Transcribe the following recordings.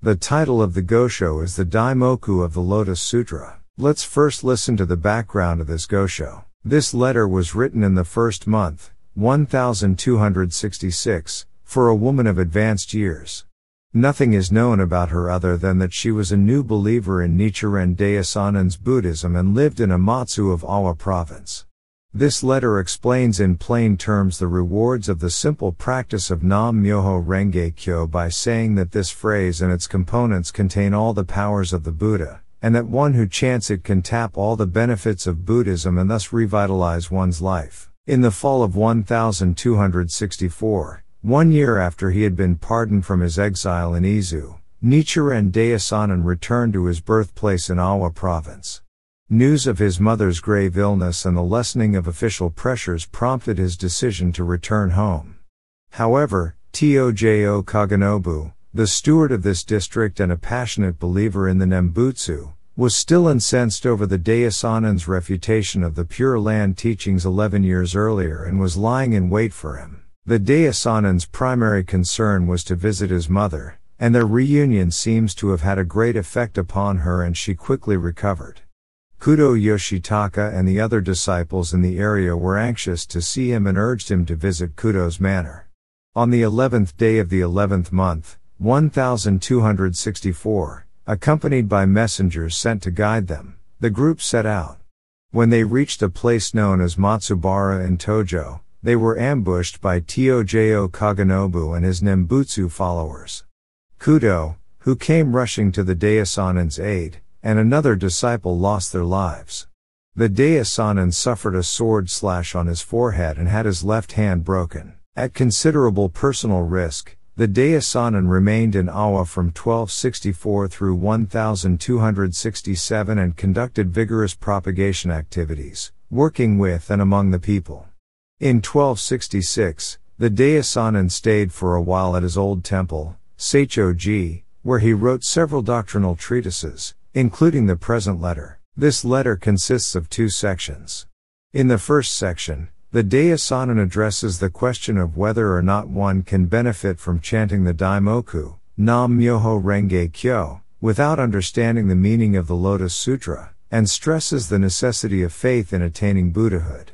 The title of the Gosho is the Daimoku of the Lotus Sutra. Let's first listen to the background of this Gosho. This letter was written in the first month, 1266, for a woman of advanced years. Nothing is known about her other than that she was a new believer in Nichiren Daishonin's Buddhism and lived in Amatsu of Awa Province. This letter explains in plain terms the rewards of the simple practice of Nam-myoho-renge-kyo by saying that this phrase and its components contain all the powers of the Buddha, and that one who chants it can tap all the benefits of Buddhism and thus revitalize one's life. In the fall of 1264, 1 year after he had been pardoned from his exile in Izu, Nichiren Daishonin returned to his birthplace in Awa Province. News of his mother's grave illness and the lessening of official pressures prompted his decision to return home. However, Tōjō Kagenobu, the steward of this district and a passionate believer in the Nembutsu, was still incensed over the Daishonin's refutation of the Pure Land teachings 11 years earlier and was lying in wait for him. The Daishonin's primary concern was to visit his mother, and their reunion seems to have had a great effect upon her and she quickly recovered. Kudo Yoshitaka and the other disciples in the area were anxious to see him and urged him to visit Kudo's manor. On the 11th day of the 11th month, 1264, accompanied by messengers sent to guide them, the group set out. When they reached a place known as Matsubara in Tōjō, they were ambushed by Tōjō Kagenobu and his Nembutsu followers. Kudo, who came rushing to the Daishonin's aid, and another disciple lost their lives. The Daishonin suffered a sword slash on his forehead and had his left hand broken. At considerable personal risk, the Daishonin remained in Awa from 1264 through 1267 and conducted vigorous propagation activities, working with and among the people. In 1266, the Daishonin stayed for a while at his old temple, Seicho-ji, where he wrote several doctrinal treatises, including the present letter. This letter consists of 2 sections. In the first section, the Daishonin addresses the question of whether or not one can benefit from chanting the Daimoku, Nam-myoho-renge-kyo, without understanding the meaning of the Lotus Sutra, and stresses the necessity of faith in attaining Buddhahood.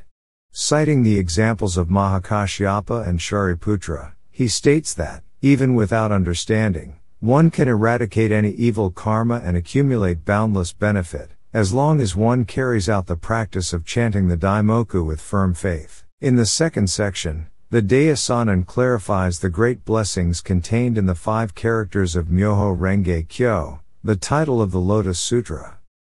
Citing the examples of Mahakashyapa and Shariputra, he states that, even without understanding, one can eradicate any evil karma and accumulate boundless benefit, as long as one carries out the practice of chanting the Daimoku with firm faith. In the second section, the Daishonin clarifies the great blessings contained in the 5 characters of Myoho-renge-kyo, the title of the Lotus Sutra.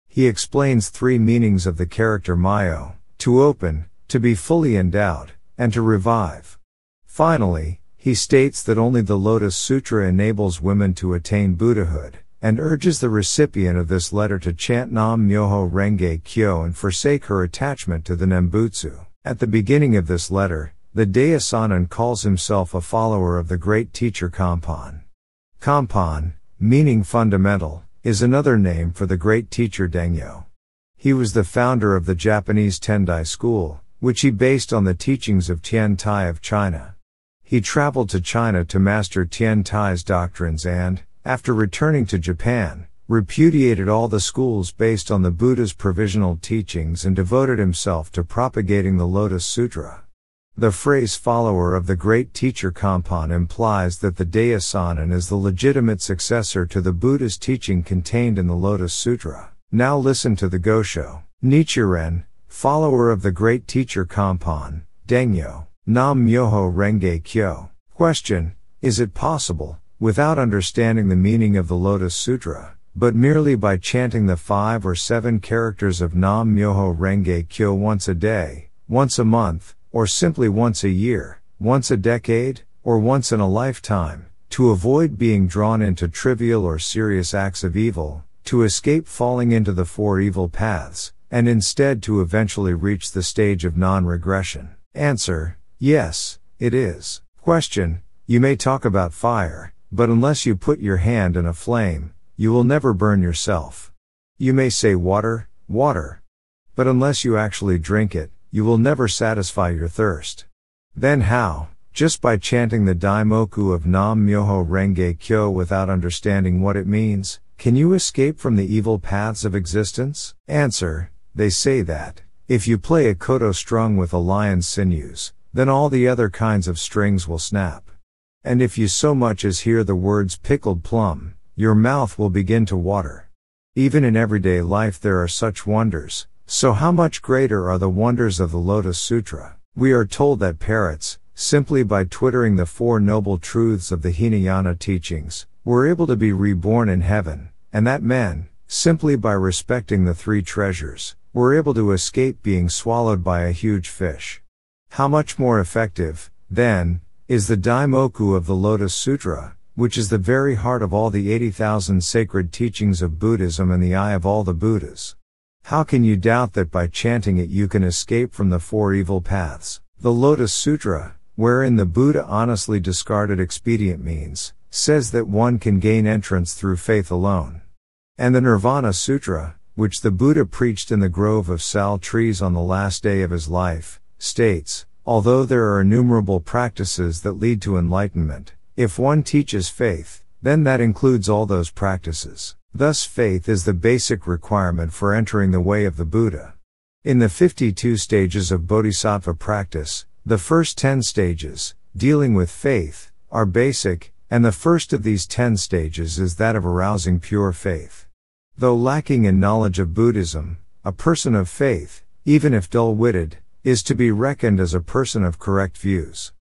He explains 3 meanings of the character myo: to open, to be fully endowed, and to revive. Finally, he states that only the Lotus Sutra enables women to attain Buddhahood, and urges the recipient of this letter to chant Nam-myoho-renge-kyo and forsake her attachment to the Nembutsu. At the beginning of this letter, the Daishonin calls himself a follower of the great teacher Kanpan. Kanpan, meaning fundamental, is another name for the great teacher Dengyo. He was the founder of the Japanese Tendai school, which he based on the teachings of Tian Tai of China. He traveled to China to master Tian Tai's doctrines and, after returning to Japan, repudiated all the schools based on the Buddha's provisional teachings and devoted himself to propagating the Lotus Sutra. The phrase follower of the great teacher Kanpan implies that the Daishonin is the legitimate successor to the Buddha's teaching contained in the Lotus Sutra. Now listen to the Gosho. Nichiren, follower of the great teacher Kanpan, Dengyo, Nam-myoho-renge-kyo. Question: is it possible, without understanding the meaning of the Lotus Sutra, but merely by chanting the 5 or 7 characters of Nam-myoho-renge-kyo once a day, once a month, or simply once a year, once a decade, or once in a lifetime, to avoid being drawn into trivial or serious acts of evil, to escape falling into the 4 evil paths, and instead to eventually reach the stage of non-regression? Answer: yes, it is. Question: you may talk about fire, but unless you put your hand in a flame, you will never burn yourself. You may say water, water. But unless you actually drink it, you will never satisfy your thirst. Then how, just by chanting the Daimoku of Nam-myoho-renge-kyo without understanding what it means, can you escape from the evil paths of existence? Answer: they say that, if you play a koto strung with a lion's sinews, then all the other kinds of strings will snap. And if you so much as hear the words pickled plum, your mouth will begin to water. Even in everyday life there are such wonders, so how much greater are the wonders of the Lotus Sutra? We are told that parrots, simply by twittering the Four Noble Truths of the Hinayana teachings, were able to be reborn in heaven, and that men, simply by respecting the three treasures, were able to escape being swallowed by a huge fish. How much more effective, then, is the Daimoku of the Lotus Sutra, which is the very heart of all the 80,000 sacred teachings of Buddhism and the eye of all the Buddhas? How can you doubt that by chanting it you can escape from the four evil paths? The Lotus Sutra, wherein the Buddha honestly discarded expedient means, says that one can gain entrance through faith alone. And the Nirvana Sutra, which the Buddha preached in the grove of sal trees on the last day of his life, states, although there are innumerable practices that lead to enlightenment, if one teaches faith, then that includes all those practices. Thus faith is the basic requirement for entering the way of the Buddha. In the 52 stages of Bodhisattva practice, the first 10 stages, dealing with faith, are basic, and the first of these 10 stages is that of arousing pure faith. Though lacking in knowledge of Buddhism, a person of faith, even if dull-witted, is to be reckoned as a person of correct views.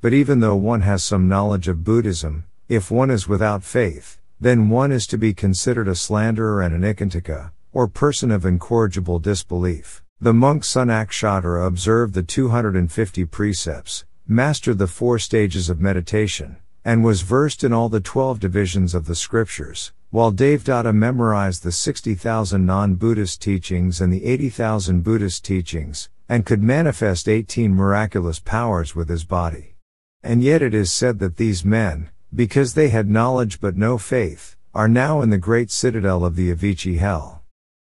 But even though one has some knowledge of Buddhism, if one is without faith, then one is to be considered a slanderer and an ikantika, or person of incorrigible disbelief. The monk Sonakshatra observed the 250 precepts, mastered the 4 stages of meditation, and was versed in all the 12 divisions of the scriptures, while Devadatta memorized the 60,000 non-Buddhist teachings and the 80,000 Buddhist teachings, and could manifest 18 miraculous powers with his body. And yet it is said that these men, because they had knowledge but no faith, are now in the great citadel of the Avicii hell.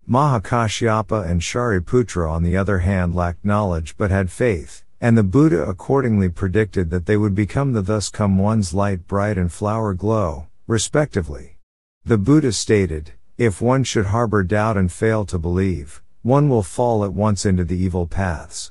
Mahakashyapa and Shariputra on the other hand lacked knowledge but had faith, and the Buddha accordingly predicted that they would become the thus come one's light bright and flower glow, respectively. The Buddha stated, if one should harbor doubt and fail to believe, one will fall at once into the evil paths.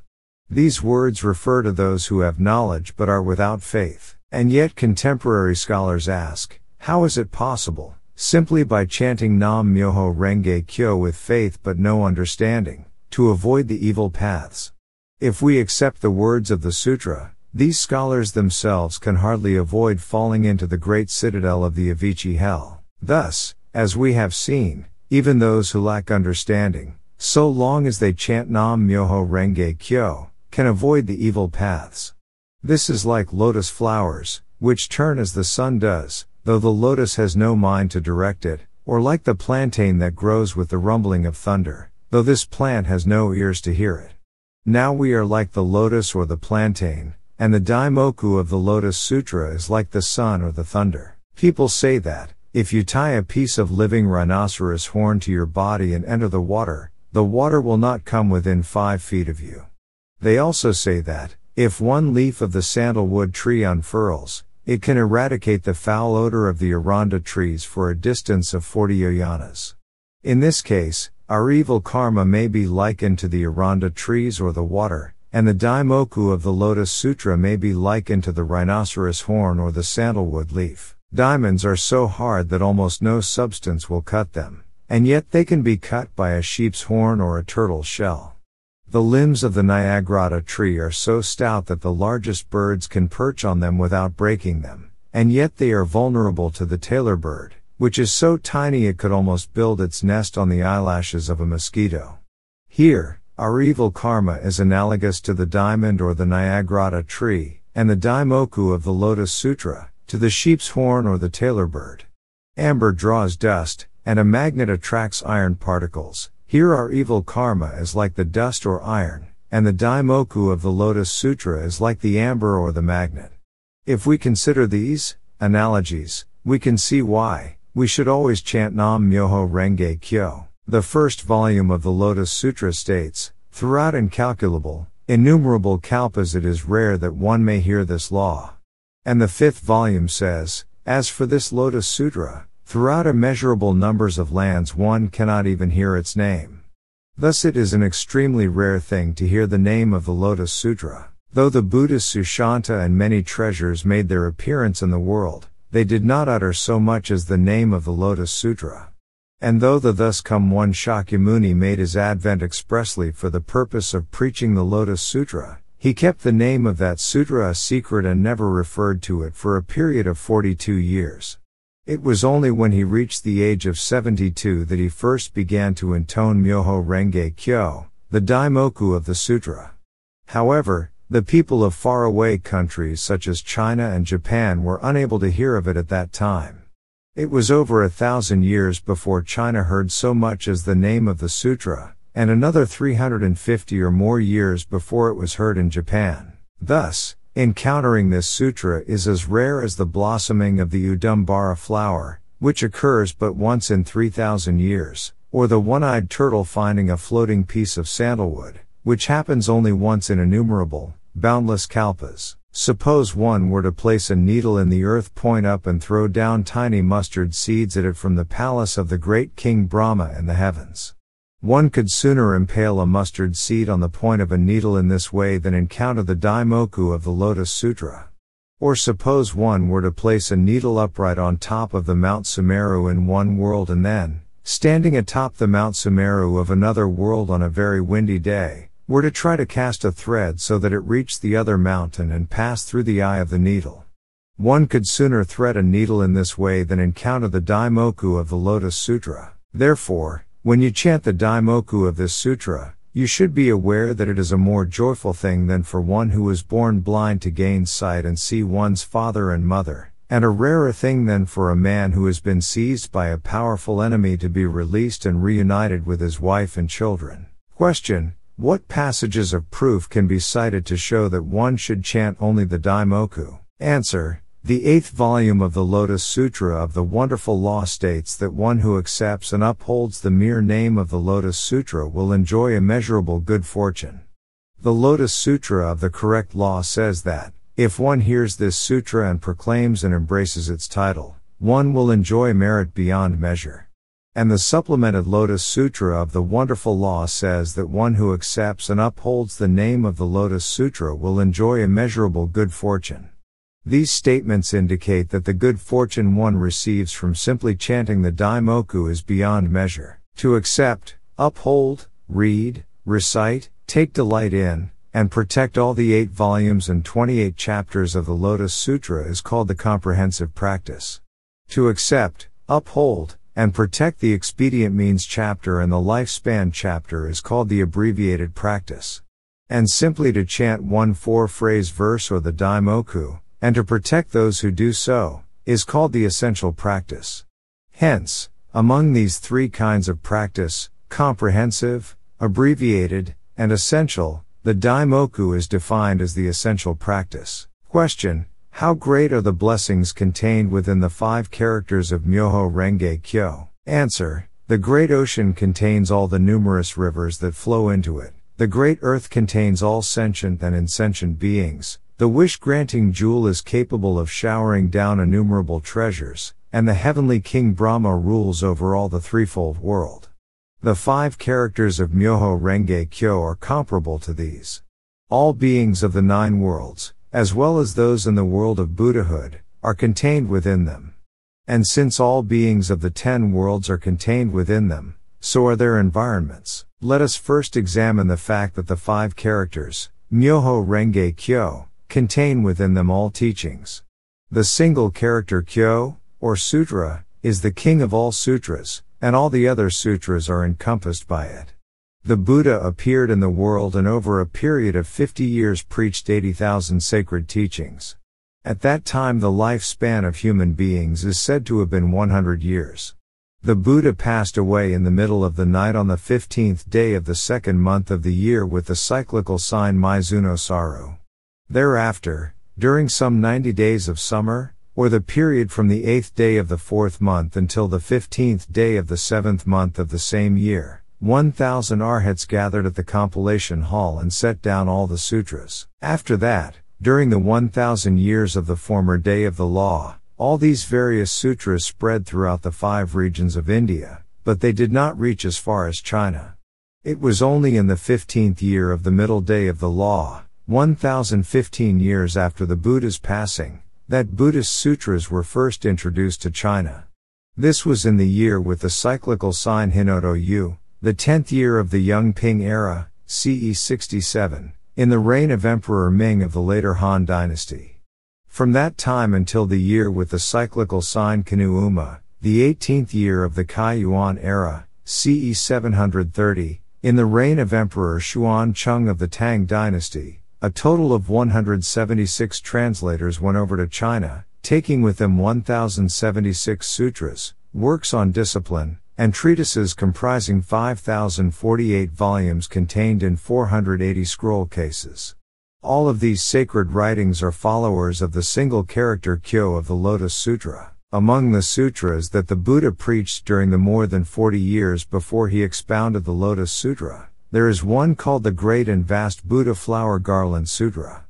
These words refer to those who have knowledge but are without faith, and yet contemporary scholars ask, how is it possible, simply by chanting Nam-myoho-renge-kyo with faith but no understanding, to avoid the evil paths? If we accept the words of the sutra, these scholars themselves can hardly avoid falling into the great citadel of the Avicii hell. Thus, as we have seen, even those who lack understanding, so long as they chant Nam-myoho-renge-kyo, can avoid the evil paths. This is like lotus flowers, which turn as the sun does, though the lotus has no mind to direct it, or like the plantain that grows with the rumbling of thunder, though this plant has no ears to hear it. Now we are like the lotus or the plantain, and the Daimoku of the Lotus Sutra is like the sun or the thunder. People say that, if you tie a piece of living rhinoceros horn to your body and enter the water will not come within 5 feet of you. They also say that, if one leaf of the sandalwood tree unfurls, it can eradicate the foul odor of the aranda trees for a distance of 40 yojanas. In this case, our evil karma may be likened to the aranda trees or the water, and the Daimoku of the Lotus Sutra may be likened to the rhinoceros horn or the sandalwood leaf. Diamonds are so hard that almost no substance will cut them, and yet they can be cut by a sheep's horn or a turtle's shell. The limbs of the Nyagrata tree are so stout that the largest birds can perch on them without breaking them, and yet they are vulnerable to the tailor bird, which is so tiny it could almost build its nest on the eyelashes of a mosquito. Here, our evil karma is analogous to the diamond or the Nyagrata tree, and the Daimoku of the Lotus Sutra, to the sheep's horn or the tailor bird. Amber draws dust, and a magnet attracts iron particles. Here our evil karma is like the dust or iron, and the Daimoku of the Lotus Sutra is like the amber or the magnet. If we consider these analogies, we can see why we should always chant Nam-myoho-renge-kyo. The first volume of the Lotus Sutra states, throughout incalculable, innumerable kalpas it is rare that one may hear this law. And the 5th volume says, as for this Lotus Sutra, throughout immeasurable numbers of lands one cannot even hear its name. Thus it is an extremely rare thing to hear the name of the Lotus Sutra. Though the Buddhist Sushanta and many treasures made their appearance in the world, they did not utter so much as the name of the Lotus Sutra. And though the thus come one Shakyamuni made his advent expressly for the purpose of preaching the Lotus Sutra, he kept the name of that sutra a secret and never referred to it for a period of 42 years. It was only when he reached the age of 72 that he first began to intone Nam-myoho-renge-kyo, the Daimoku of the sutra. However, the people of faraway countries such as China and Japan were unable to hear of it at that time. It was over 1,000 years before China heard so much as the name of the sutra, and another 350 or more years before it was heard in Japan. Thus, encountering this sutra is as rare as the blossoming of the Udambara flower, which occurs but once in 3,000 years, or the one-eyed turtle finding a floating piece of sandalwood, which happens only once in innumerable, boundless kalpas. Suppose one were to place a needle in the earth, point up and throw down tiny mustard seeds at it from the palace of the great King Brahma in the heavens. One could sooner impale a mustard seed on the point of a needle in this way than encounter the Daimoku of the Lotus Sutra. Or suppose one were to place a needle upright on top of the Mount Sumeru in one world and then, standing atop the Mount Sumeru of another world on a very windy day, were to try to cast a thread so that it reached the other mountain and passed through the eye of the needle. One could sooner thread a needle in this way than encounter the Daimoku of the Lotus Sutra. Therefore, when you chant the Daimoku of this sutra, you should be aware that it is a more joyful thing than for one who was born blind to gain sight and see one's father and mother, and a rarer thing than for a man who has been seized by a powerful enemy to be released and reunited with his wife and children. Question: what passages of proof can be cited to show that one should chant only the Daimoku? Answer: the 8th volume of the Lotus Sutra of the Wonderful Law states that one who accepts and upholds the mere name of the Lotus Sutra will enjoy immeasurable good fortune. The Lotus Sutra of the Correct Law says that, if one hears this sutra and proclaims and embraces its title, one will enjoy merit beyond measure. And the supplemented Lotus Sutra of the Wonderful Law says that one who accepts and upholds the name of the Lotus Sutra will enjoy immeasurable good fortune. These statements indicate that the good fortune one receives from simply chanting the Daimoku is beyond measure. To accept, uphold, read, recite, take delight in, and protect all the 8 volumes and 28 chapters of the Lotus Sutra is called the comprehensive practice. To accept, uphold, and protect the expedient means chapter and the lifespan chapter is called the abbreviated practice. And simply to chant one 4-phrase verse or the Daimoku, and to protect those who do so, is called the essential practice. Hence, among these 3 kinds of practice, comprehensive, abbreviated, and essential, the Daimoku is defined as the essential practice. Question: how great are the blessings contained within the 5 characters of Myoho-renge-kyo? Answer: the great ocean contains all the numerous rivers that flow into it. The great earth contains all sentient and insentient beings. The wish-granting jewel is capable of showering down innumerable treasures, and the heavenly King Brahma rules over all the threefold world. The 5 characters of Myoho-renge-kyo are comparable to these. All beings of the 9 worlds, as well as those in the world of Buddhahood, are contained within them. And since all beings of the 10 worlds are contained within them, so are their environments. Let us first examine the fact that the 5 characters, Myoho-renge-kyo, contain within them all teachings. The single character kyo, or sutra, is the king of all sutras, and all the other sutras are encompassed by it. The Buddha appeared in the world and over a period of 50 years preached 80,000 sacred teachings. At that time the lifespan of human beings is said to have been 100 years. The Buddha passed away in the middle of the night on the 15th day of the 2nd month of the year with the cyclical sign Mizuno Saru. Thereafter, during some 90 days of summer, or the period from the 8th day of the 4th month until the 15th day of the 7th month of the same year, 1,000 arhats gathered at the compilation hall and set down all the sutras. After that, during the 1,000 years of the former day of the law, all these various sutras spread throughout the 5 regions of India, but they did not reach as far as China. It was only in the 15th year of the middle day of the law, 1,015 years after the Buddha's passing, that Buddhist sutras were first introduced to China. This was in the year with the cyclical sign Hinoto Yu, the 10th year of the Young Ping era, CE 67, in the reign of Emperor Ming of the later Han dynasty. From that time until the year with the cyclical sign Kanu Uma, the 18th year of the Kai Yuan era, CE 730, in the reign of Emperor Xuan Cheng of the Tang dynasty, a total of 176 translators went over to China, taking with them 1,076 sutras, works on discipline, and treatises comprising 5,048 volumes contained in 480 scroll cases. All of these sacred writings are followers of the single character Kyo of the Lotus Sutra. Among the sutras that the Buddha preached during the more than 40 years before he expounded the Lotus Sutra, there is one called the Great and Vast Buddha Flower Garland Sutra.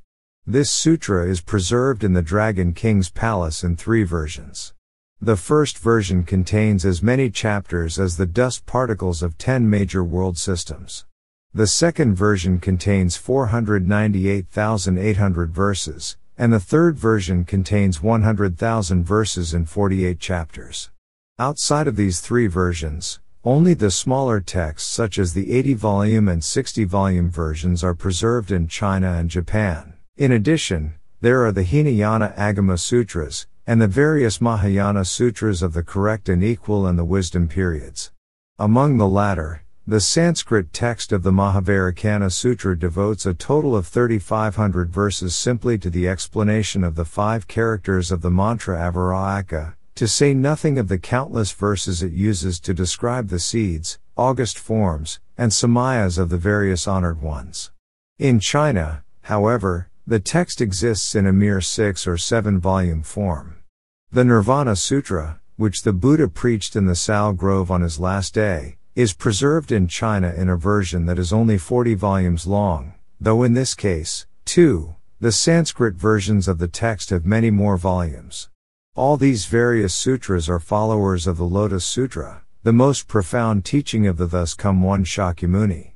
This sutra is preserved in the Dragon King's palace in 3 versions. The first version contains as many chapters as the dust particles of 10 major world systems. The second version contains 498,800 verses, and the third version contains 100,000 verses in 48 chapters. Outside of these 3 versions, only the smaller texts such as the 80-volume and 60-volume versions are preserved in China and Japan. In addition, there are the Hinayana Agama Sutras, and the various Mahayana Sutras of the correct and equal and the wisdom periods. Among the latter, the Sanskrit text of the Mahavairakana Sutra devotes a total of 3,500 verses simply to the explanation of the 5 characters of the mantra Avaraka, to say nothing of the countless verses it uses to describe the seeds, august forms, and samayas of the various honored ones. In China, however, the text exists in a mere 6 or 7 volume form. The Nirvana Sutra, which the Buddha preached in the Sao Grove on his last day, is preserved in China in a version that is only 40 volumes long, though in this case, too, the Sanskrit versions of the text have many more volumes. All these various sutras are followers of the Lotus Sutra, the most profound teaching of the thus come one Shakyamuni.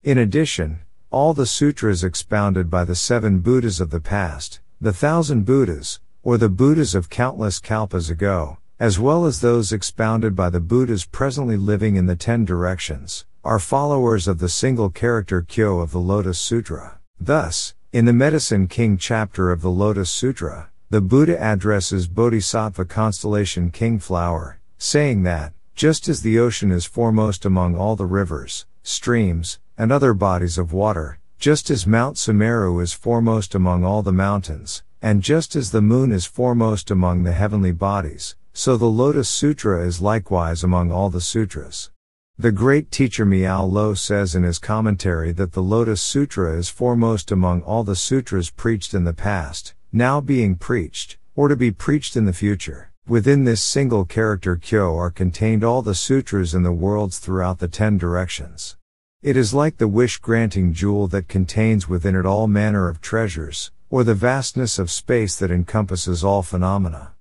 In addition, all the sutras expounded by the 7 Buddhas of the past, the 1,000 Buddhas, or the Buddhas of countless kalpas ago, as well as those expounded by the Buddhas presently living in the 10 directions, are followers of the single character Kyo of the Lotus Sutra. Thus, in the Medicine King chapter of the Lotus Sutra, the Buddha addresses Bodhisattva constellation King Flower, saying that, just as the ocean is foremost among all the rivers, streams, and other bodies of water, just as Mount Sumeru is foremost among all the mountains, and just as the moon is foremost among the heavenly bodies, so the Lotus Sutra is likewise among all the sutras. The great teacher Miao Lo says in his commentary that the Lotus Sutra is foremost among all the sutras preached in the past, now being preached, or to be preached in the future. Within this single character Kyo are contained all the sutras in the worlds throughout the 10 directions. It is like the wish-granting jewel that contains within it all manner of treasures, or the vastness of space that encompasses all phenomena.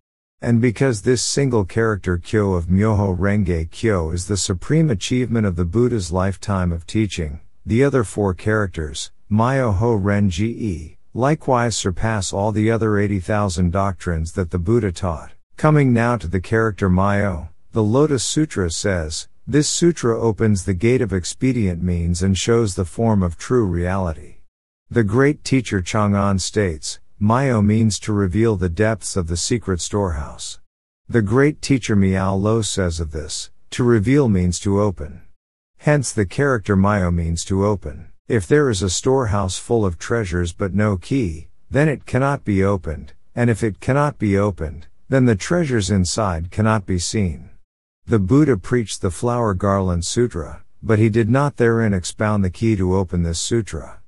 And because this single character Kyo of Myoho-renge-kyo is the supreme achievement of the Buddha's lifetime of teaching, the other 4 characters, Myoho-renge, likewise surpass all the other 80,000 doctrines that the Buddha taught. Coming now to the character Myo, the Lotus Sutra says, this sutra opens the gate of expedient means and shows the form of true reality. The great teacher Chang'an states, Myo means to reveal the depths of the secret storehouse. The great teacher Miao Lo says of this, to reveal means to open. Hence the character Myo means to open. If there is a storehouse full of treasures but no key, then it cannot be opened, and if it cannot be opened, then the treasures inside cannot be seen. The Buddha preached the Flower Garland Sutra, but he did not therein expound the key to open this sutra.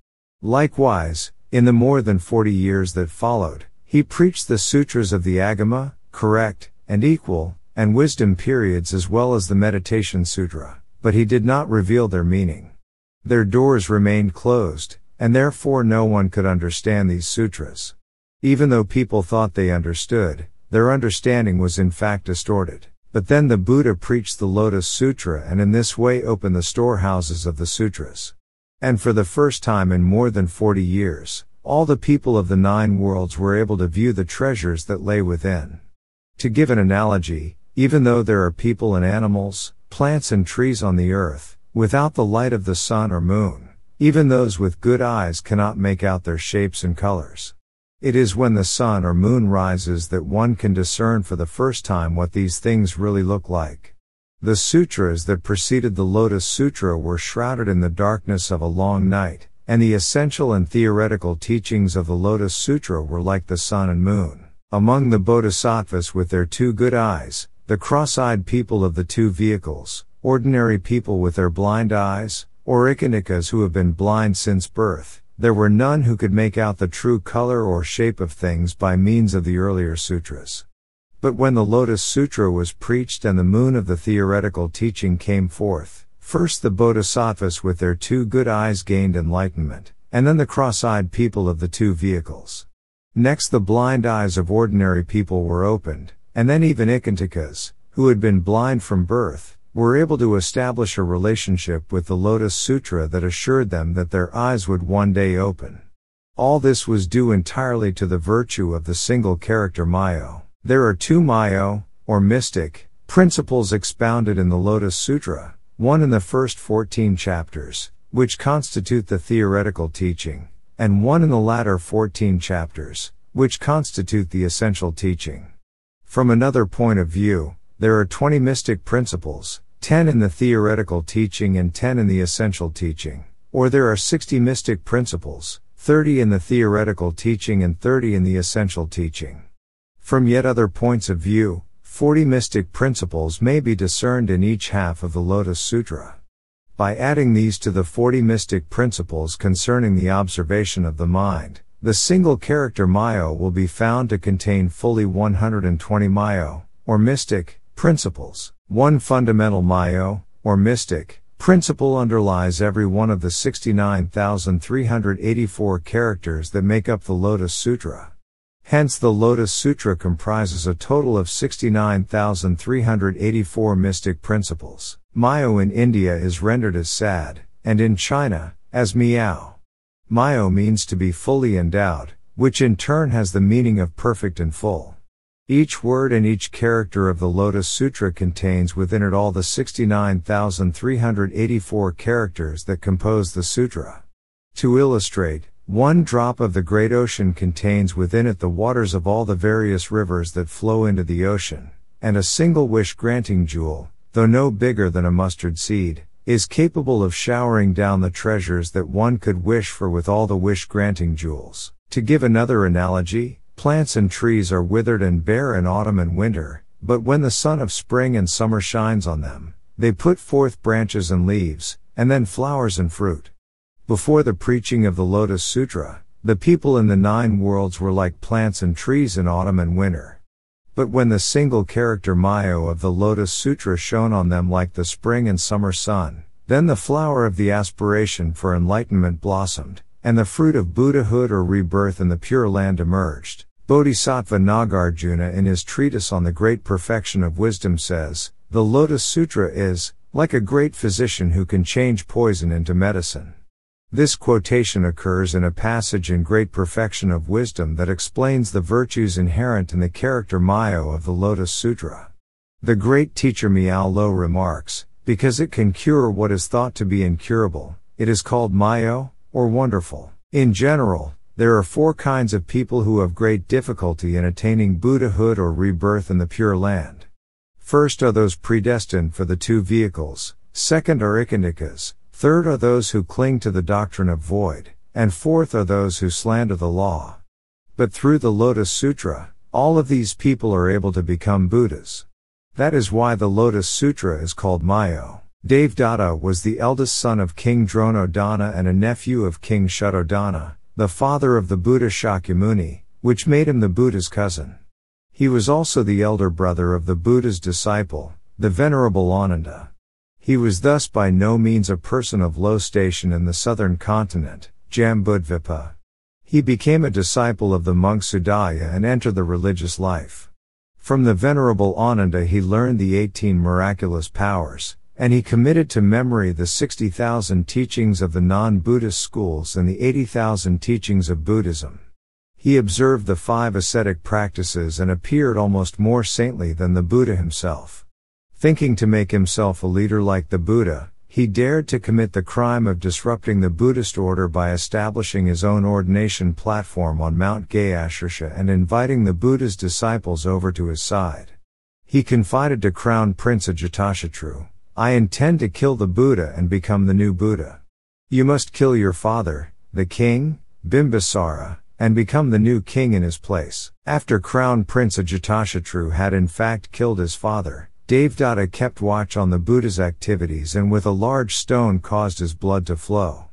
Likewise, in the more than 40 years that followed, he preached the sutras of the Agama, correct, and equal, and wisdom periods as well as the Meditation Sutra, but he did not reveal their meaning. Their doors remained closed, and therefore no one could understand these sutras. Even though people thought they understood, their understanding was in fact distorted. But then the Buddha preached the Lotus Sutra and in this way opened the storehouses of the sutras. And for the first time in more than 40 years, all the people of the 9 worlds were able to view the treasures that lay within. To give an analogy, even though there are people and animals, plants and trees on the earth, without the light of the sun or moon, even those with good eyes cannot make out their shapes and colors. It is when the sun or moon rises that one can discern for the first time what these things really look like. The sutras that preceded the Lotus Sutra were shrouded in the darkness of a long night, and the essential and theoretical teachings of the Lotus Sutra were like the sun and moon. Among the bodhisattvas with their 2 good eyes, the cross-eyed people of the 2 vehicles, ordinary people with their blind eyes, or ikanikas who have been blind since birth, there were none who could make out the true color or shape of things by means of the earlier sutras. But when the Lotus Sutra was preached and the moon of the theoretical teaching came forth, first the bodhisattvas with their 2 good eyes gained enlightenment, and then the cross-eyed people of the 2 vehicles. Next the blind eyes of ordinary people were opened, and then even ikantikas, who had been blind from birth, were able to establish a relationship with the Lotus Sutra that assured them that their eyes would one day open. All this was due entirely to the virtue of the single character Myo. There are 2 Myo, or mystic, principles expounded in the Lotus Sutra, one in the first 14 chapters, which constitute the theoretical teaching, and one in the latter 14 chapters, which constitute the essential teaching. From another point of view, there are 20 mystic principles, 10 in the theoretical teaching and 10 in the essential teaching, or there are 60 mystic principles, 30 in the theoretical teaching and 30 in the essential teaching. From yet other points of view, 40 mystic principles may be discerned in each half of the Lotus Sutra. By adding these to the 40 mystic principles concerning the observation of the mind, the single character Myo will be found to contain fully 120 Myo, or mystic, principles. One fundamental Myo, or mystic, principle underlies every one of the 69,384 characters that make up the Lotus Sutra. Hence the Lotus Sutra comprises a total of 69,384 mystic principles. Myo in India is rendered as sad, and in China, as meow. Myo means to be fully endowed, which in turn has the meaning of perfect and full. Each word and each character of the Lotus Sutra contains within it all the 69,384 characters that compose the sutra. To illustrate, one drop of the great ocean contains within it the waters of all the various rivers that flow into the ocean, and a single wish-granting jewel, though no bigger than a mustard seed, is capable of showering down the treasures that one could wish for with all the wish-granting jewels. To give another analogy, plants and trees are withered and bare in autumn and winter, but when the sun of spring and summer shines on them, they put forth branches and leaves, and then flowers and fruit. Before the preaching of the Lotus Sutra, the people in the 9 worlds were like plants and trees in autumn and winter. But when the single character Myo of the Lotus Sutra shone on them like the spring and summer sun, then the flower of the aspiration for enlightenment blossomed, and the fruit of Buddhahood or rebirth in the Pure Land emerged. Bodhisattva Nagarjuna in his treatise on the great perfection of wisdom says, "The Lotus Sutra is, like a great physician who can change poison into medicine." This quotation occurs in a passage in Great Perfection of Wisdom that explains the virtues inherent in the character Myo of the Lotus Sutra. The great teacher Miao Lo remarks, because it can cure what is thought to be incurable, it is called Myo, or wonderful. In general, there are 4 kinds of people who have great difficulty in attaining Buddhahood or rebirth in the Pure Land. First are those predestined for the 2 vehicles, second are ikanikas, third are those who cling to the doctrine of void, and fourth are those who slander the law. But through the Lotus Sutra, all of these people are able to become Buddhas. That is why the Lotus Sutra is called Myo. Devadatta was the eldest son of King Dronodana and a nephew of King Shuddhodana, the father of the Buddha Shakyamuni, which made him the Buddha's cousin. He was also the elder brother of the Buddha's disciple, the Venerable Ananda. He was thus by no means a person of low station in the southern continent, Jambudvipa. He became a disciple of the monk Sudaya and entered the religious life. From the Venerable Ananda he learned the 18 miraculous powers, and he committed to memory the 60,000 teachings of the non-Buddhist schools and the 80,000 teachings of Buddhism. He observed the 5 ascetic practices and appeared almost more saintly than the Buddha himself. Thinking to make himself a leader like the Buddha, he dared to commit the crime of disrupting the Buddhist order by establishing his own ordination platform on Mount Gayashirsha and inviting the Buddha's disciples over to his side. He confided to Crown Prince Ajatashatru, "I intend to kill the Buddha and become the new Buddha. You must kill your father, the king, Bimbisara, and become the new king in his place." After Crown Prince Ajatashatru had in fact killed his father, Devadatta kept watch on the Buddha's activities and with a large stone caused his blood to flow.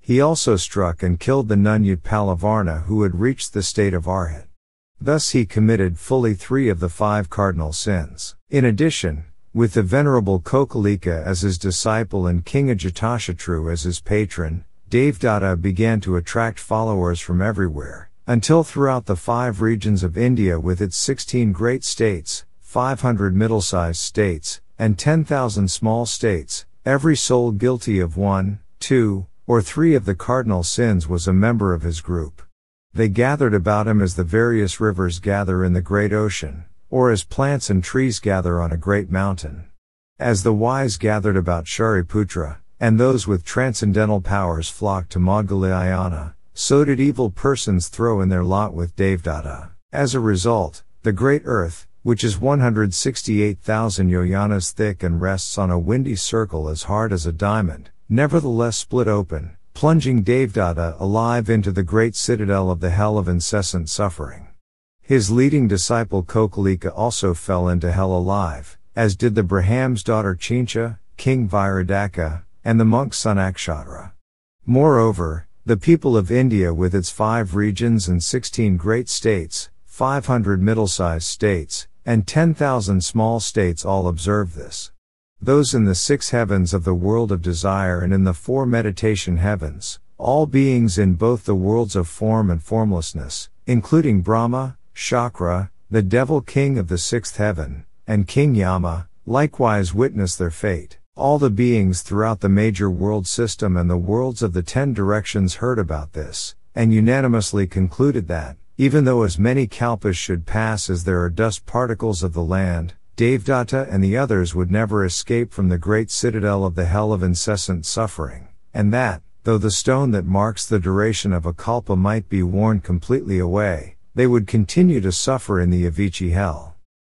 He also struck and killed the nun Utpalavarna who had reached the state of Arhat. Thus he committed fully 3 of the 5 cardinal sins. In addition, with the Venerable Kokalika as his disciple and King Ajatashatru as his patron, Devadatta began to attract followers from everywhere, until throughout the 5 regions of India with its 16 great states, 500 middle-sized states, and 10,000 small states, every soul guilty of 1, 2, or 3 of the cardinal sins was a member of his group. They gathered about him as the various rivers gather in the great ocean, or as plants and trees gather on a great mountain. As the wise gathered about Shariputra, and those with transcendental powers flocked to Moggalliyana, so did evil persons throw in their lot with Devadatta. As a result, the great earth, which is 168,000 yojanas thick and rests on a windy circle as hard as a diamond, nevertheless split open, plunging Devadatta alive into the great citadel of the hell of incessant suffering. His leading disciple Kokalika also fell into hell alive, as did the Braham's daughter Chincha, King Viradaka, and the monk's son Akshatra. Moreover, the people of India with its 5 regions and 16 great states, 500 middle-sized states, and 10,000 small states all observe this. Those in the 6 heavens of the world of desire and in the 4 meditation heavens, all beings in both the worlds of form and formlessness, including Brahma, Shakra, the devil king of the 6th heaven, and King Yama, likewise witness their fate. All the beings throughout the major world system and the worlds of the 10 directions heard about this, and unanimously concluded that, even though as many kalpas should pass as there are dust particles of the land, Devadatta and the others would never escape from the great citadel of the hell of incessant suffering, and that, though the stone that marks the duration of a kalpa might be worn completely away, they would continue to suffer in the Avicii hell.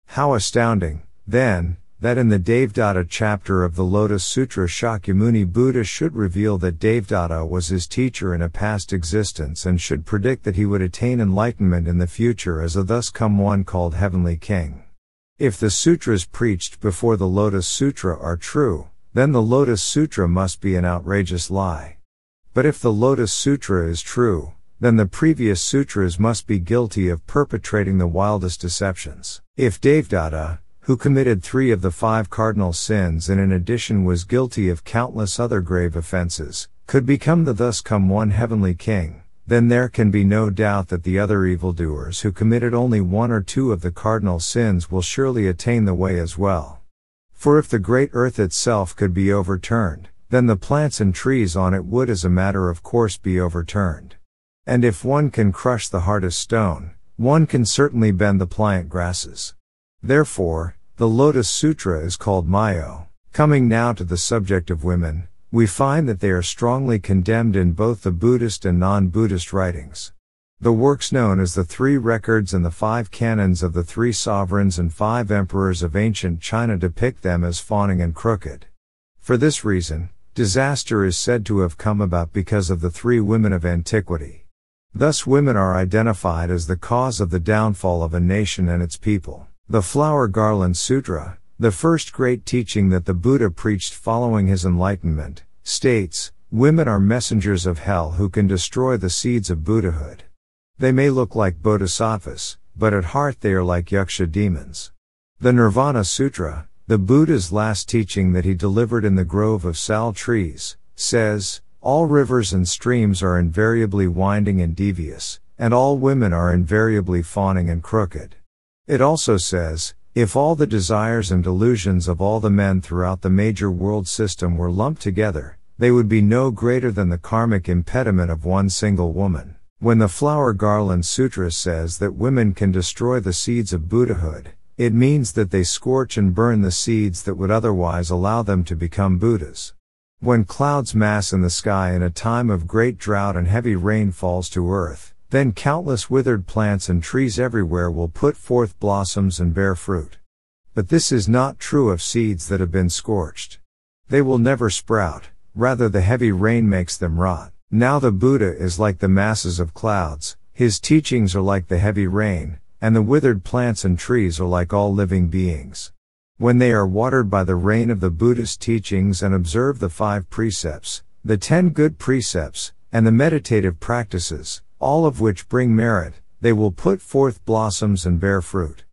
How astounding, then, that in the Devadatta chapter of the Lotus Sutra Shakyamuni Buddha should reveal that Devadatta was his teacher in a past existence and should predict that he would attain enlightenment in the future as a thus come one called Heavenly King. If the sutras preached before the Lotus Sutra are true, then the Lotus Sutra must be an outrageous lie. But if the Lotus Sutra is true, then the previous sutras must be guilty of perpetrating the wildest deceptions. If Devadatta, who committed 3 of the 5 cardinal sins and in addition was guilty of countless other grave offenses, could become the thus come one heavenly king, then there can be no doubt that the other evildoers who committed only 1 or 2 of the cardinal sins will surely attain the way as well. For if the great earth itself could be overturned, then the plants and trees on it would as a matter of course be overturned. And if one can crush the hardest stone, one can certainly bend the pliant grasses. Therefore, the Lotus Sutra is called Myo. Coming now to the subject of women, we find that they are strongly condemned in both the Buddhist and non-Buddhist writings. The works known as the 3 records and the 5 canons of the 3 sovereigns and 5 emperors of ancient China depict them as fawning and crooked. For this reason, disaster is said to have come about because of the 3 women of antiquity. Thus women are identified as the cause of the downfall of a nation and its people. The Flower Garland Sutra, the first great teaching that the Buddha preached following his enlightenment, states, "Women are messengers of hell who can destroy the seeds of Buddhahood. They may look like bodhisattvas, but at heart they are like yaksha demons." The Nirvana Sutra, The Buddha's last teaching that he delivered in the grove of sal trees, says, all rivers and streams are invariably winding and devious, and all women are invariably fawning and crooked. It also says, if all the desires and delusions of all the men throughout the major world system were lumped together, they would be no greater than the karmic impediment of one single woman. When the Flower Garland Sutra says that women can destroy the seeds of Buddhahood, it means that they scorch and burn the seeds that would otherwise allow them to become Buddhas. When clouds mass in the sky in a time of great drought and heavy rain falls to earth, then countless withered plants and trees everywhere will put forth blossoms and bear fruit. But this is not true of seeds that have been scorched. They will never sprout, rather the heavy rain makes them rot. Now the Buddha is like the masses of clouds, his teachings are like the heavy rain, and the withered plants and trees are like all living beings. When they are watered by the rain of the Buddha's teachings and observe the 5 precepts, the 10 good precepts, and the meditative practices, all of which bring merit, they will put forth blossoms and bear fruit.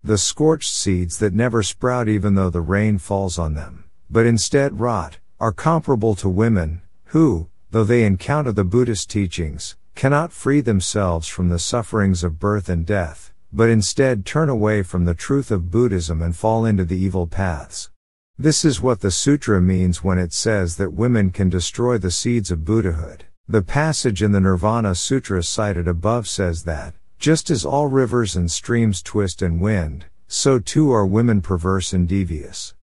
The scorched seeds that never sprout even though the rain falls on them, but instead rot, are comparable to women, who, though they encounter the Buddhist teachings, cannot free themselves from the sufferings of birth and death, but instead turn away from the truth of Buddhism and fall into the evil paths. This is what the sutra means when it says that women can destroy the seeds of Buddhahood. The passage in the Nirvana Sutra cited above says that, just as all rivers and streams twist and wind, so too are women perverse and devious.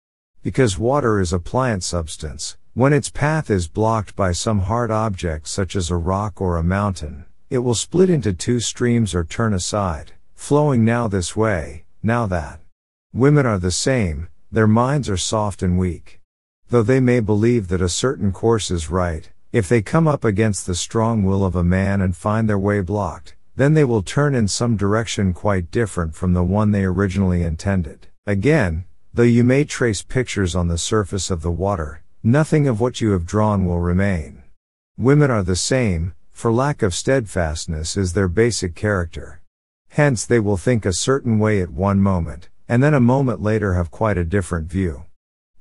Because water is a pliant substance, when its path is blocked by some hard object such as a rock or a mountain, it will split into 2 streams or turn aside, flowing now this way, now that. Women are the same, their minds are soft and weak. Though they may believe that a certain course is right, if they come up against the strong will of a man and find their way blocked, then they will turn in some direction quite different from the one they originally intended. Again, though you may trace pictures on the surface of the water, nothing of what you have drawn will remain. Women are the same, for lack of steadfastness is their basic character. Hence they will think a certain way at one moment, and then a moment later have quite a different view.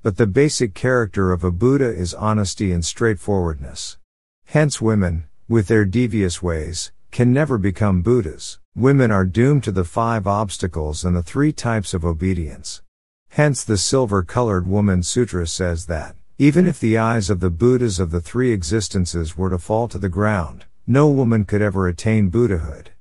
But the basic character of a Buddha is honesty and straightforwardness. Hence women, with their devious ways, can never become Buddhas. Women are doomed to the 5 obstacles and the 3 types of obedience. Hence the Silver-Colored Woman Sutra says that, even if the eyes of the Buddhas of the 3 existences were to fall to the ground, no woman could ever attain Buddhahood.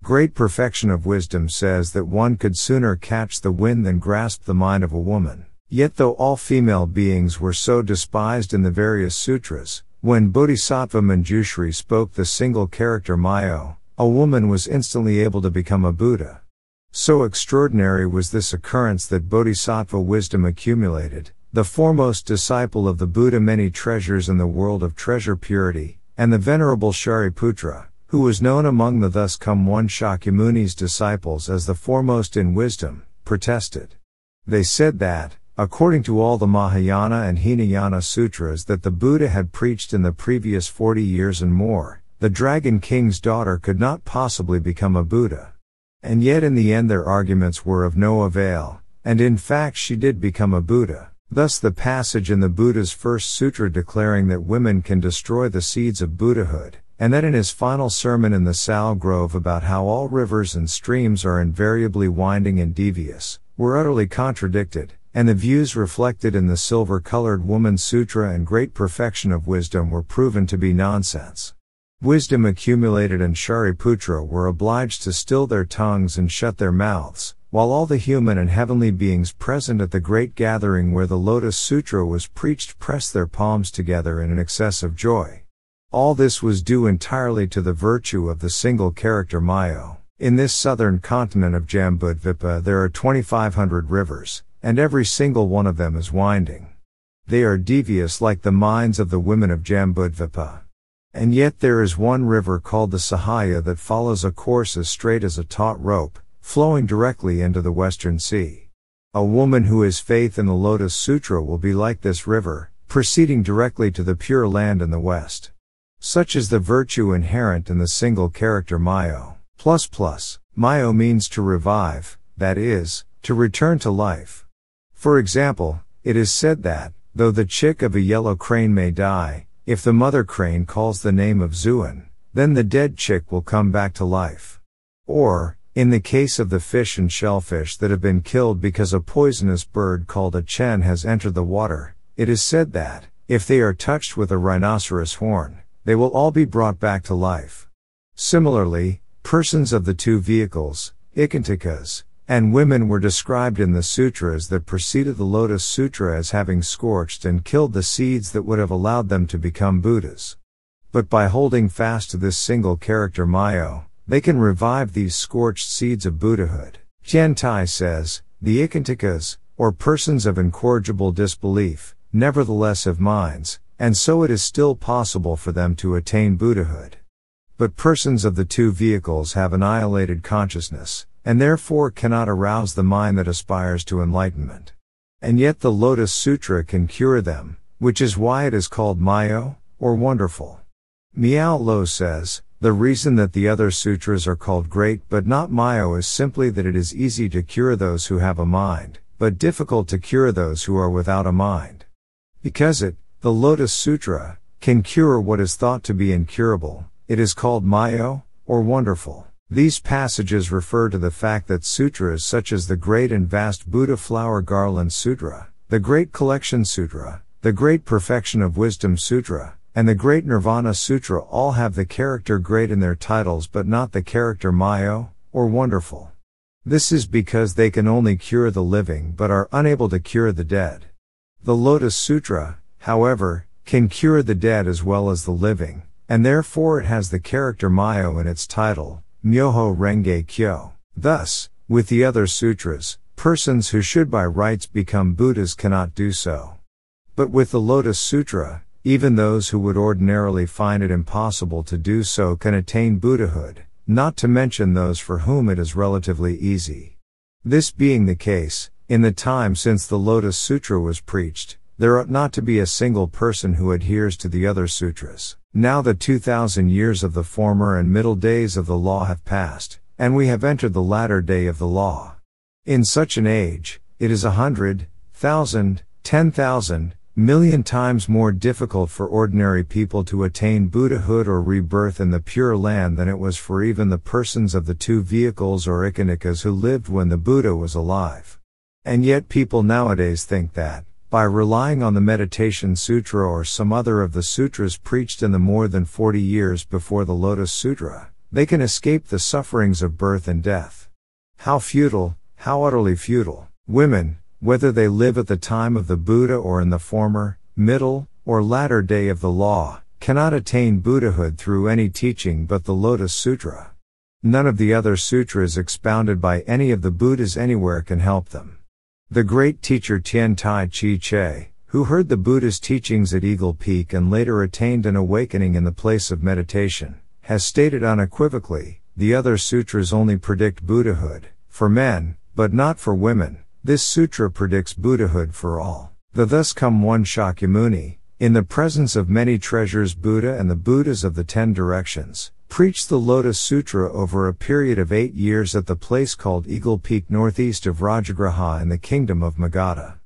Great Perfection of Wisdom says that one could sooner catch the wind than grasp the mind of a woman. Yet though all female beings were so despised in the various sutras, when Bodhisattva Manjushri spoke the single character Myo, a woman was instantly able to become a Buddha. So extraordinary was this occurrence that Bodhisattva wisdom accumulated, the foremost disciple of the Buddha many treasures in the world of treasure purity, and the venerable Shariputra, who was known among the thus come one Shakyamuni's disciples as the foremost in wisdom, protested. They said that, according to all the Mahayana and Hinayana sutras that the Buddha had preached in the previous 40 years and more, the Dragon King's daughter could not possibly become a Buddha. And yet in the end their arguments were of no avail, and in fact she did become a Buddha. Thus the passage in the Buddha's first sutra declaring that women can destroy the seeds of Buddhahood, and that in his final sermon in the Sal Grove about how all rivers and streams are invariably winding and devious, were utterly contradicted, and the views reflected in the Silver-Colored Woman Sutra and Great Perfection of Wisdom were proven to be nonsense. Wisdom accumulated and Shariputra were obliged to still their tongues and shut their mouths, while all the human and heavenly beings present at the great gathering where the Lotus Sutra was preached pressed their palms together in an excess of joy. All this was due entirely to the virtue of the single character Myo. In this southern continent of Jambudvipa there are 2,500 rivers, and every single one of them is winding. They are devious like the minds of the women of Jambudvipa. And yet there is one river called the Sahaya that follows a course as straight as a taut rope, flowing directly into the Western Sea. A woman who has faith in the Lotus Sutra will be like this river, proceeding directly to the Pure Land in the West. Such is the virtue inherent in the single character Myo. Myo means to revive, that is, to return to life. For example, it is said that, though the chick of a yellow crane may die, if the mother crane calls the name of Zuin, then the dead chick will come back to life. Or, in the case of the fish and shellfish that have been killed because a poisonous bird called a chen has entered the water, it is said that, if they are touched with a rhinoceros horn, they will all be brought back to life. Similarly, persons of the two vehicles, ikantikas, and women were described in the sutras that preceded the Lotus Sutra as having scorched and killed the seeds that would have allowed them to become Buddhas. But by holding fast to this single character Myo, they can revive these scorched seeds of Buddhahood. Tiantai says, the ikantikas, or persons of incorrigible disbelief, nevertheless have minds, and so it is still possible for them to attain Buddhahood. But persons of the two vehicles have annihilated consciousness, and therefore cannot arouse the mind that aspires to enlightenment. And yet the Lotus Sutra can cure them, which is why it is called Myo, or wonderful. Miao Lo says, the reason that the other sutras are called great but not Myo is simply that it is easy to cure those who have a mind, but difficult to cure those who are without a mind. Because it, the Lotus Sutra, can cure what is thought to be incurable, it is called Myo, or wonderful. These passages refer to the fact that sutras such as the Great and Vast Buddha Flower Garland Sutra, the Great Collection Sutra, the Great Perfection of Wisdom Sutra, and the Great Nirvana Sutra all have the character great in their titles but not the character Myo, or wonderful. This is because they can only cure the living but are unable to cure the dead. The Lotus Sutra, however, can cure the dead as well as the living, and therefore it has the character Myo in its title, Nam-myoho-renge-kyo. Thus, with the other sutras, persons who should by rights become Buddhas cannot do so. But with the Lotus Sutra, even those who would ordinarily find it impossible to do so can attain Buddhahood, not to mention those for whom it is relatively easy. This being the case, in the time since the Lotus Sutra was preached, there ought not to be a single person who adheres to the other sutras. Now the 2,000 years of the former and middle days of the law have passed, and we have entered the latter day of the law. In such an age, it is 100,000, 10,000, million times more difficult for ordinary people to attain Buddhahood or rebirth in the Pure Land than it was for even the persons of the two vehicles or ikantikas who lived when the Buddha was alive. And yet people nowadays think that, by relying on the Meditation Sutra or some other of the sutras preached in the more than 40 years before the Lotus Sutra, they can escape the sufferings of birth and death. How futile, how utterly futile. Women, whether they live at the time of the Buddha or in the former, middle, or latter day of the law, cannot attain Buddhahood through any teaching but the Lotus Sutra. None of the other sutras expounded by any of the Buddhas anywhere can help them. The great teacher Tiantai Chi-che, who heard the Buddha's teachings at Eagle Peak and later attained an awakening in the place of meditation, has stated unequivocally, the other sutras only predict Buddhahood, for men, but not for women. This sutra predicts Buddhahood for all. The thus come one Shakyamuni, in the presence of many treasures Buddha and the Buddhas of the 10 directions, preached the Lotus Sutra over a period of 8 years at the place called Eagle Peak northeast of Rajagriha in the kingdom of Magadha.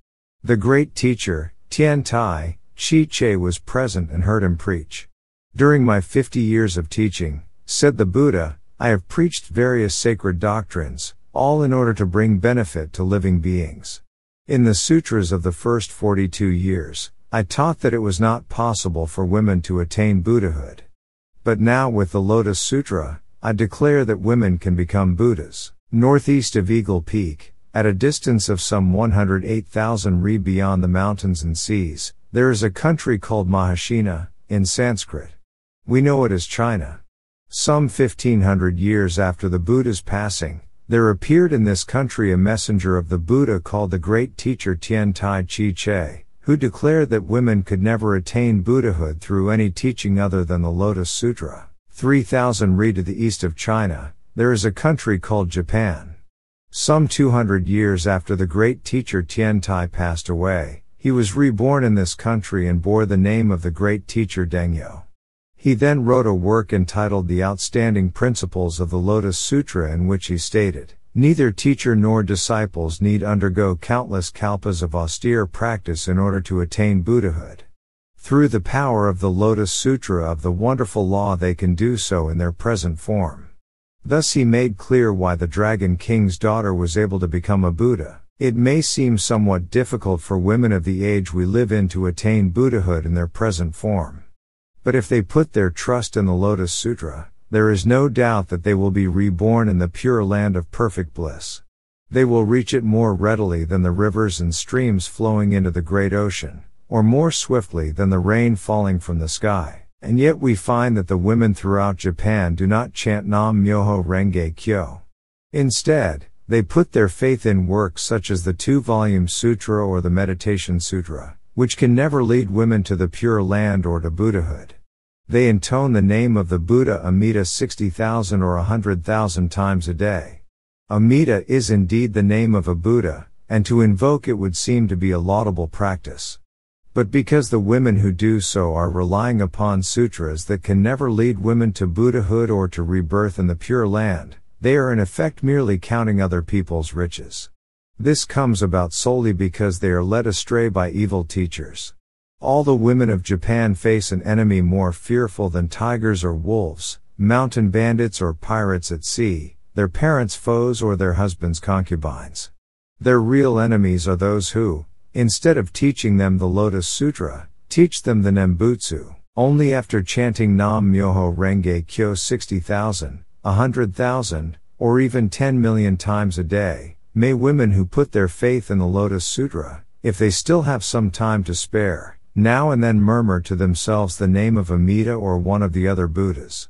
The great teacher, Tiantai Chi-che, was present and heard him preach. During my 50 years of teaching, said the Buddha, I have preached various sacred doctrines, all in order to bring benefit to living beings. In the sutras of the first 42 years, I taught that it was not possible for women to attain Buddhahood. But now with the Lotus Sutra, I declare that women can become Buddhas. Northeast of Eagle Peak, at a distance of some 108,000 ri beyond the mountains and seas, there is a country called Mahashina, in Sanskrit. We know it as China. Some 1500 years after the Buddha's passing, there appeared in this country a messenger of the Buddha called the great teacher Tiantai Chi-che, who declared that women could never attain Buddhahood through any teaching other than the Lotus Sutra. 3,000 ri to the east of China, there is a country called Japan. Some 200 years after the great teacher Tiantai passed away, he was reborn in this country and bore the name of the great teacher Dengyo. He then wrote a work entitled The Outstanding Principles of the Lotus Sutra, in which he stated, Neither teacher nor disciples need undergo countless kalpas of austere practice in order to attain Buddhahood. Through the power of the Lotus Sutra of the wonderful law they can do so in their present form. Thus he made clear why the Dragon King's daughter was able to become a Buddha. It may seem somewhat difficult for women of the age we live in to attain Buddhahood in their present form. But if they put their trust in the Lotus Sutra, there is no doubt that they will be reborn in the pure land of perfect bliss. They will reach it more readily than the rivers and streams flowing into the great ocean, or more swiftly than the rain falling from the sky. And yet we find that the women throughout Japan do not chant Nam-myoho-renge-kyo. Instead, they put their faith in works such as the 2-volume Sutra or the Meditation Sutra, which can never lead women to the pure land or to Buddhahood. They intone the name of the Buddha Amida 60,000 or 100,000 times a day. Amida is indeed the name of a Buddha, and to invoke it would seem to be a laudable practice. But because the women who do so are relying upon sutras that can never lead women to Buddhahood or to rebirth in the Pure Land, they are in effect merely counting other people's riches. This comes about solely because they are led astray by evil teachers. All the women of Japan face an enemy more fearful than tigers or wolves, mountain bandits or pirates at sea, their parents' foes or their husbands' concubines. Their real enemies are those who, instead of teaching them the Lotus Sutra, teach them the Nembutsu. Only after chanting Nam-myoho-renge-kyo 60,000, 100,000, or even 10 million times a day, may women who put their faith in the Lotus Sutra, if they still have some time to spare, now and then murmur to themselves the name of Amida or one of the other Buddhas.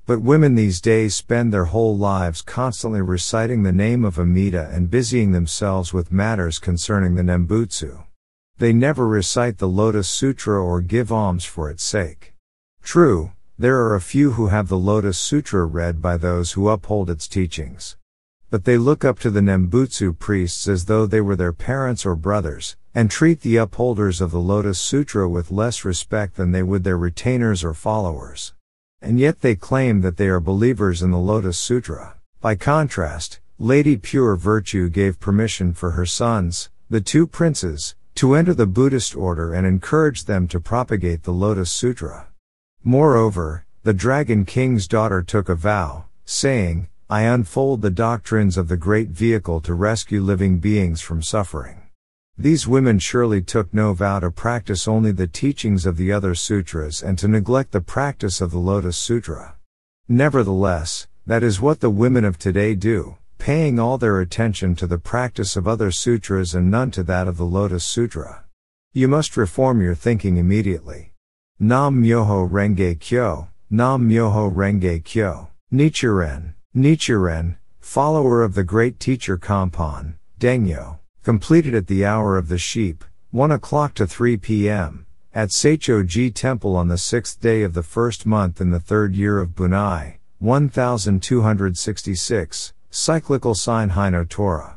But women these days spend their whole lives constantly reciting the name of Amida and busying themselves with matters concerning the Nembutsu. They never recite the Lotus Sutra or give alms for its sake. True, there are a few who have the Lotus Sutra read by those who uphold its teachings. But they look up to the Nembutsu priests as though they were their parents or brothers, and treat the upholders of the Lotus Sutra with less respect than they would their retainers or followers. And yet they claim that they are believers in the Lotus Sutra. By contrast, Lady Pure Virtue gave permission for her sons, the 2 princes, to enter the Buddhist order and encouraged them to propagate the Lotus Sutra. Moreover, the Dragon King's daughter took a vow, saying, "I unfold the doctrines of the great vehicle to rescue living beings from suffering." These women surely took no vow to practice only the teachings of the other sutras and to neglect the practice of the Lotus Sutra. Nevertheless, that is what the women of today do, paying all their attention to the practice of other sutras and none to that of the Lotus Sutra. You must reform your thinking immediately. Nam-myoho-renge-kyo, Nam-myoho-renge-kyo. Nichiren, follower of the great teacher Kampan, Dengyo, completed at the hour of the sheep, 1 o'clock to 3 p.m., at Seichoji Temple on the 6th day of the first month in the 3rd year of Bunai, 1266, cyclical sign Hino Torah.